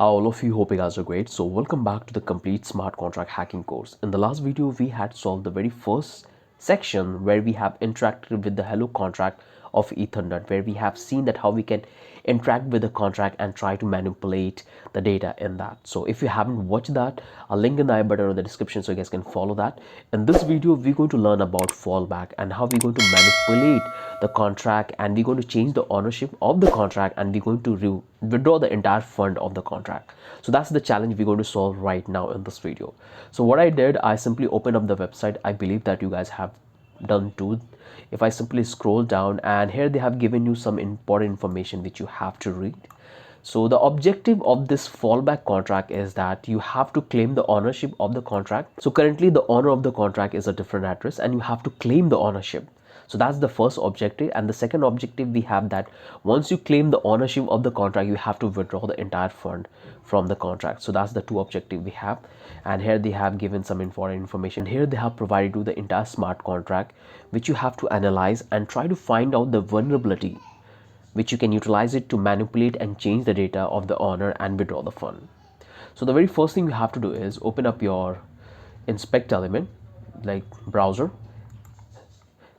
All of you, hope you guys are great. So welcome back to the complete smart contract hacking course. In the last video, we had solved the very first section where we have interacted with the hello contract of Ethernaut, where we have seen that how we can interact with the contract and try to manipulate the data in that. So if you haven't watched that, I'll link in the I button in the description so you guys can follow that. In this video, we're going to learn about fallback and how we're going to manipulate the contract, and we're going to change the ownership of the contract, and we're going to withdraw the entire fund of the contract. So that's the challenge we're going to solve right now in this video. So what I did, I simply opened up the website. I believe that you guys have done too. If I simply scroll down, and here they have given you some important information which you have to read. So the objective of this fallback contract is that you have to claim the ownership of the contract. So currently the owner of the contract is a different address, and you have to claim the ownership. So that's the first objective. And the second objective, we have that once you claim the ownership of the contract, you have to withdraw the entire fund from the contract. So that's the two objectives we have. And here they have given some important information. Here they have provided you the entire smart contract, which you have to analyze and try to find out the vulnerability, which you can utilize it to manipulate and change the data of the owner and withdraw the fund. So the very first thing you have to do is open up your inspect element like browser,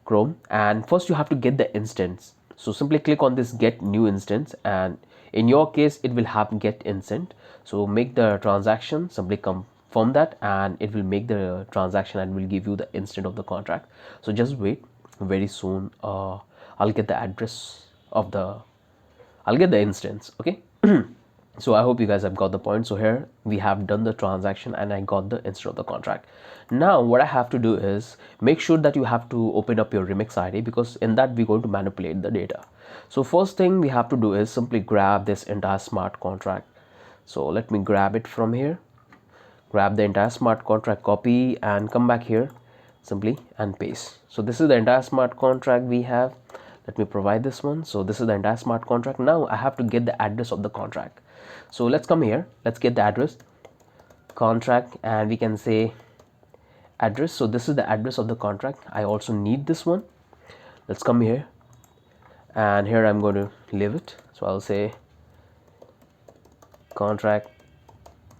Chrome, and first you have to get the instance. So simply click on this get new instance, and in your case it will have get instant. So make the transaction, simply confirm that, and it will make the transaction and will give you the instant of the contract. So just wait, very soon I'll get the address of the I'll get the instance. Okay. So I hope you guys have got the point. So here we have done the transaction and I got the instant of the contract. Now what I have to do is make sure that you have to open up your remix ID, because in that we're going to manipulate the data. So first thing we have to do is simply grab this entire smart contract. So let me grab it from here, grab the entire smart contract, copy, and come back here simply and paste. So this is the entire smart contract we have. Let me provide this one. So this is the entire smart contract. Now I have to get the address of the contract. So let's come here, let's get the address contract, and we can say address. So this is the address of the contract. I also need this one. Let's come here, and here I'm going to leave it. So I'll say contract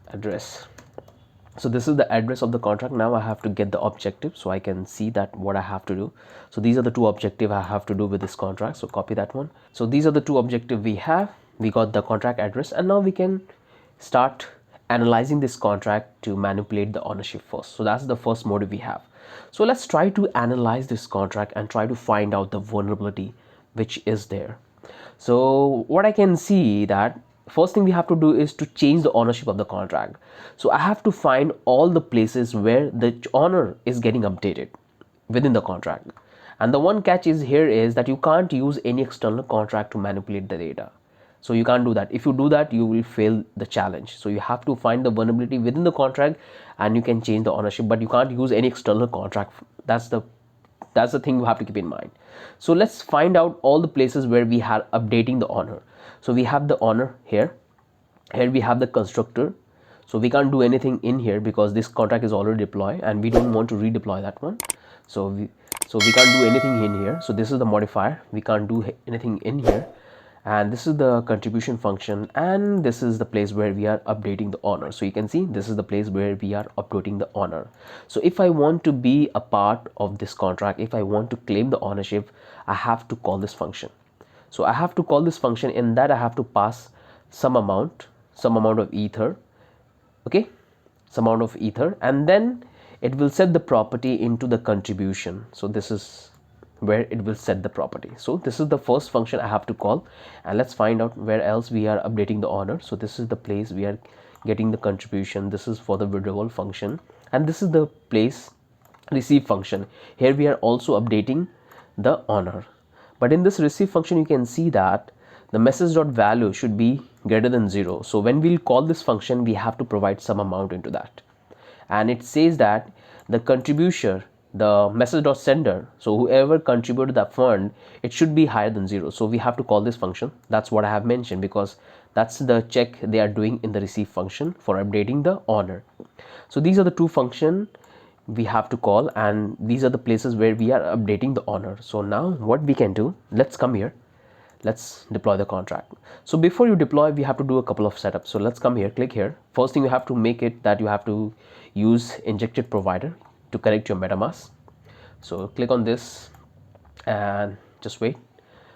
address. So this is the address of the contract. Now I have to get the objective so I can see that what I have to do. So these are the two objectives I have to do with this contract. So copy that one. So these are the two objectives we have. We got the contract address, and now we can start analyzing this contract to manipulate the ownership first. So that's the first motive we have. So let's try to analyze this contract and try to find out the vulnerability which is there. So what I can see that first thing we have to do is to change the ownership of the contract. So I have to find all the places where the owner is getting updated within the contract. And the one catch is here is that you can't use any external contract to manipulate the data. So you can't do that. If you do that, you will fail the challenge. So you have to find the vulnerability within the contract, and you can change the ownership, but you can't use any external contract. That's the thing you have to keep in mind. So let's find out all the places where we are updating the owner. So we have the owner here. Here we have the constructor. So we can't do anything in here because this contract is already deployed, and we don't want to redeploy that one. So we can't do anything in here. So this is the modifier. We can't do anything in here. And this is the contribution function, and this is the place where we are updating the owner. So you can see this is the place where we are updating the owner. So if I want to be a part of this contract, if I want to claim the ownership, I have to call this function. So I have to call this function. In that I have to pass some amount of ether, okay, some amount of ether, and then it will set the property into the contribution. So this is where it will set the property. So this is the first function I have to call, and let's find out where else we are updating the owner. So this is the place we are getting the contribution. This is for the withdrawal function, and this is the place receive function. Here we are also updating the owner, but in this receive function you can see that the message.value should be greater than 0. So when we'll call this function, we have to provide some amount into that, and it says that the contributor, the message.sender, so whoever contributed that fund, it should be higher than 0. So we have to call this function. That's what I have mentioned, because that's the check they are doing in the receive function for updating the owner. So these are the two functions we have to call, and these are the places where we are updating the owner. So now what we can do, let's come here, let's deploy the contract. So before you deploy, we have to do a couple of setups. So let's come here, click here. First thing, you have to make it that you have to use injected provider to connect your MetaMask. So click on this and just wait.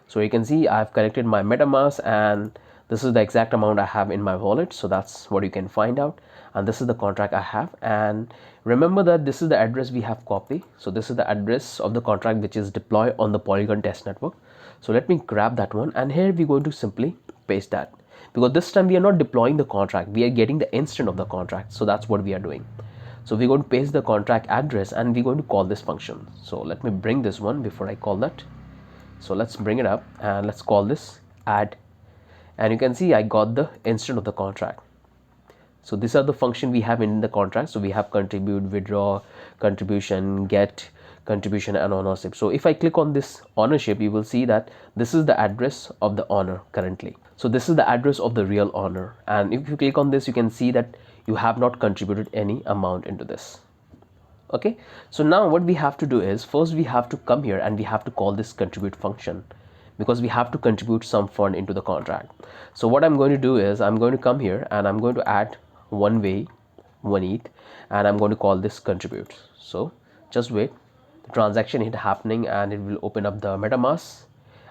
So you can see I've connected my MetaMask, and this is the exact amount I have in my wallet. So that's what you can find out. And this is the contract I have. And remember that this is the address we have copied. So this is the address of the contract which is deployed on the Polygon test network. So let me grab that one, and here we're going to simply paste that, because this time we are not deploying the contract, we are getting the instant of the contract. So that's what we are doing. So we're going to paste the contract address, and we're going to call this function. So let me bring this one before I call that. So let's bring it up and let's call this add, and you can see I got the instant of the contract. So these are the function we have in the contract. So we have contribute, withdraw, contribution, get, contribution, and ownership. So if I click on this ownership, you will see that this is the address of the owner currently. So this is the address of the real owner, and if you click on this, you can see that you have not contributed any amount into this. Okay, so now what we have to do is, first we have to come here and we have to call this contribute function, because we have to contribute some fund into the contract. So what I'm going to do is, I'm going to come here and I'm going to add one ETH, and I'm going to call this contribute. So just wait, the transaction is happening and it will open up the MetaMask,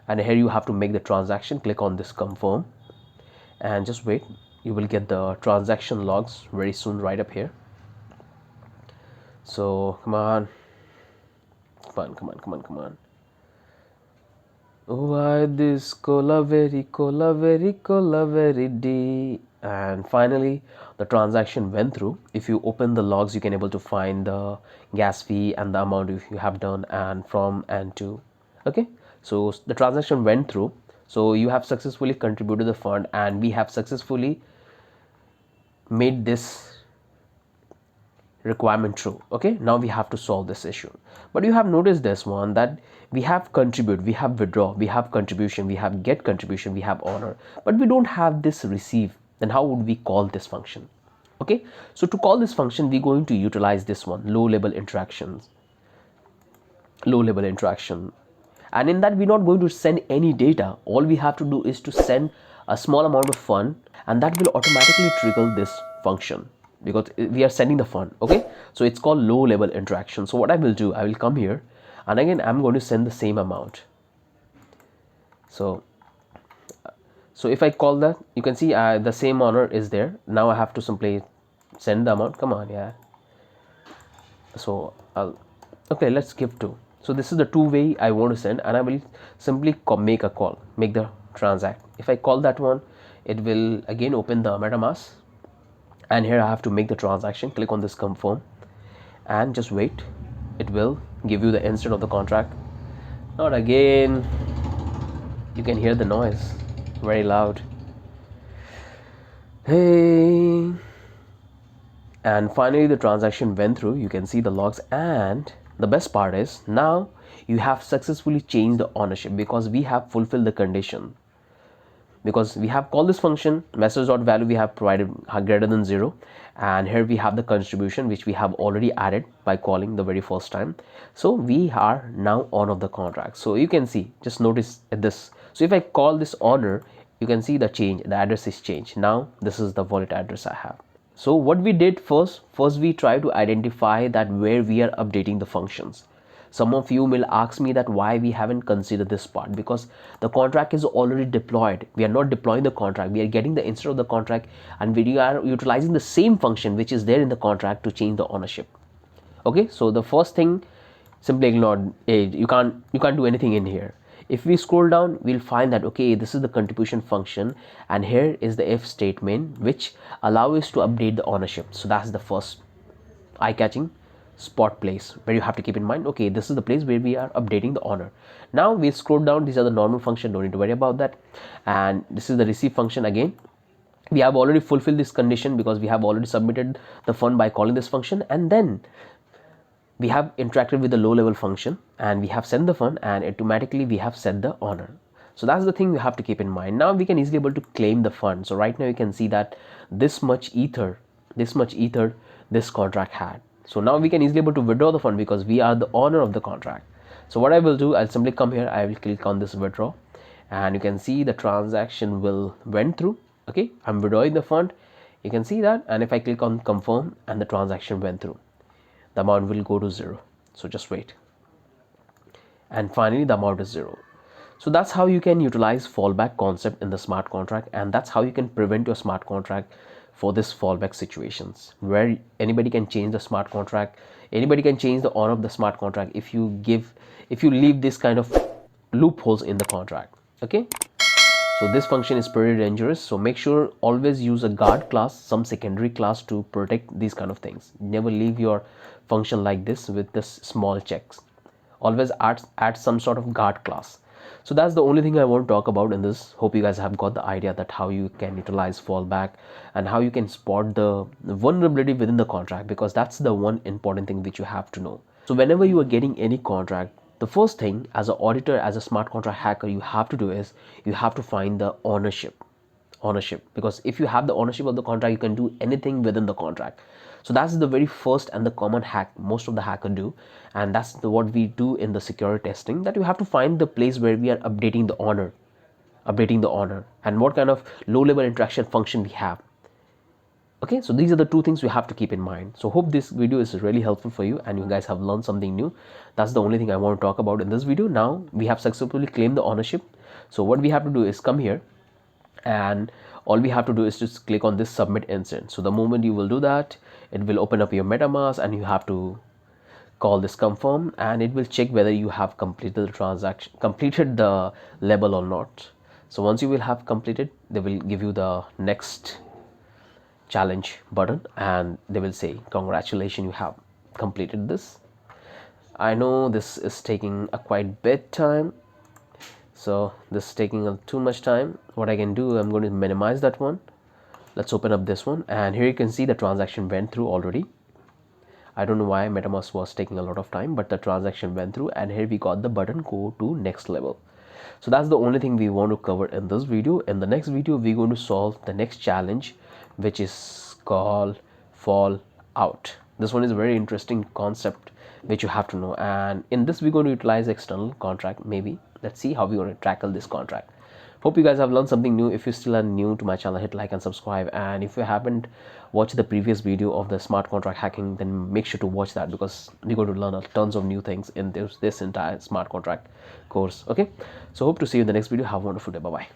and here you have to make the transaction. Click on this confirm and just wait, you will get the transaction logs very soon right up here. So come on. Why this cola very D. And finally the transaction went through. If you open the logs, you can able to find the gas fee and the amount if you have done, and from and to. Okay, so the transaction went through. So you have successfully contributed the fund, and we have successfully made this requirement true. Okay, now we have to solve this issue. But you have noticed this one, that we have contribute, we have withdraw, we have contribution, we have get contribution, we have honor, but we don't have this receive. Then how would we call this function? Okay, so to call this function, we're going to utilize this one, low level interaction. And in that, we're not going to send any data. All we have to do is to send a small amount of fund, and that will automatically trigger this function, because we are sending the fund. Okay, so it's called low level interaction. So what I will do, I will come here and again I'm going to send the same amount. So if I call that, you can see the same honor is there. Now I have to simply send the amount. Come on, yeah. So okay, let's give 2. So this is the 2 way I want to send, and I will simply make a call, make the transact. If I call that one, it will again open the MetaMask, and here I have to make the transaction. Click on this confirm and just wait, it will give you the instant of the contract. Not again, you can hear the noise very loud. Hey, and finally the transaction went through. You can see the logs, and the best part is now you have successfully changed the ownership, because we have fulfilled the condition. Because we have called this function message.value, we have provided greater than 0, and here we have the contribution which we have already added by calling the very first time. So we are now on of the contract. So you can see, just notice this. So if I call this honor, you can see the change, the address is changed. Now this is the wallet address I have. So what we did first we try to identify that where we are updating the functions. Some of you will ask me that why we haven't considered this part, because the contract is already deployed. We are not deploying the contract, we are getting the instant of the contract, and we are utilizing the same function which is there in the contract to change the ownership. Okay, so the first thing, simply ignore it. You can't do anything in here. If we scroll down, we'll find that okay, this is the contribution function, and here is the if statement which allows us to update the ownership. So that's the first eye-catching spot place where you have to keep in mind, okay, this is the place where we are updating the owner. Now we scroll down, these are the normal function, don't need to worry about that. And this is the receive function. Again, we have already fulfilled this condition because we have already submitted the fund by calling this function, and then we have interacted with the low level function, and we have sent the fund, and automatically we have set the honor. So that's the thing we have to keep in mind. Now we can easily able to claim the fund. So right now you can see that this much ether this contract had. So now we can easily able to withdraw the fund because we are the owner of the contract. So what I will do, I'll simply come here, I will click on this withdraw, and you can see the transaction will went through. Okay, I'm withdrawing the fund, you can see that, and if I click on confirm and the transaction went through, the amount will go to zero. So just wait, and finally the amount is zero. So that's how you can utilize fallback concept in the smart contract, and that's how you can prevent your smart contract for this fallback situations where anybody can change the smart contract, anybody can change the honor of the smart contract if you leave this kind of loopholes in the contract. Okay, so this function is pretty dangerous, so make sure always use a guard class, some secondary class, to protect these kind of things. Never leave your function like this with this small checks. Always add some sort of guard class. So that's the only thing I want to talk about in this. Hope you guys have got the idea that how you can utilize fallback and how you can spot the vulnerability within the contract, because that's the one important thing which you have to know. So whenever you are getting any contract, the first thing as an auditor, as a smart contract hacker, you have to do is you have to find the ownership, because if you have the ownership of the contract, you can do anything within the contract. So that's the very first and the common hack most of the hacker do, and that's what we do in the security testing, that you have to find the place where we are updating the owner and what kind of low level interaction function we have. Okay, so these are the two things you have to keep in mind. So hope this video is really helpful for you and you guys have learned something new. That's the only thing I want to talk about in this video. Now we have successfully claimed the ownership. So what we have to do is come here, and all we have to do is just click on this submit instance. So the moment you will do that, it will open up your MetaMask, and you have to call this confirm, and it will check whether you have completed the transaction, completed the level or not. So once you will have completed, they will give you the next challenge button, and they will say congratulations, you have completed this. I know this is taking a quite bit time, so this is taking too much time. What I can do, I'm going to minimize that one. Let's open up this one, and here you can see the transaction went through already. I don't know why MetaMask was taking a lot of time, but the transaction went through, and here we got the button go to next level. So that's the only thing we want to cover in this video. In the next video, we're going to solve the next challenge, which is called fall out. This one is a very interesting concept which you have to know, and in this we're going to utilize external contract. Maybe let's see how we're going to tackle this contract. Hope you guys have learned something new. If you still are new to my channel, hit like and subscribe, and if you haven't watched the previous video of the smart contract hacking, then make sure to watch that, because we're going to learn tons of new things in this entire smart contract course. Okay, so hope to see you in the next video. Have a wonderful day. Bye bye.